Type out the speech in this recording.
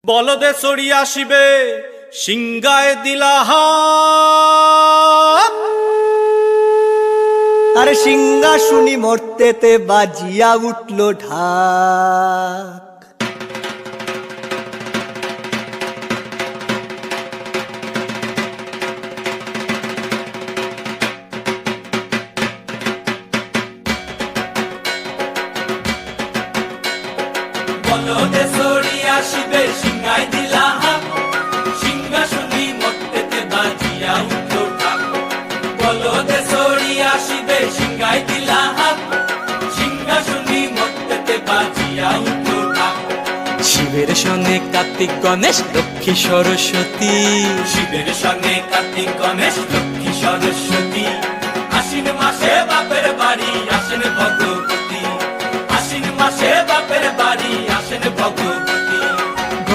বলদে চড়ি আসিবে সিংগায় দিলাহা। আরে সিংহা শুনি মর্তেতে বাজিয়া উঠল ঢাক। বলদে চড়ি আসিবে সিংগায় দিলাহা, সিংহা শুনি মর্তেতে বাজিয়া উঠল ঢাক। বলদে চড়ি আসিবে সিংগায় দিলাহা, সিংহা শুনি মর্তেতে বাজিয়া উঠল ঢাক। শিবের সঙ্গে কার্তিক গণেশ লক্ষ্মী সরস্বতী, শিবের সঙ্গে কার্তিক গণেশ লক্ষ্মী সরস্বতী। আশ্বিন মাসে বাপের বাড়ি আসেন ভগবতী, আশ্বিন মাসে বাপের বাড়ি আসেন ভগবতী।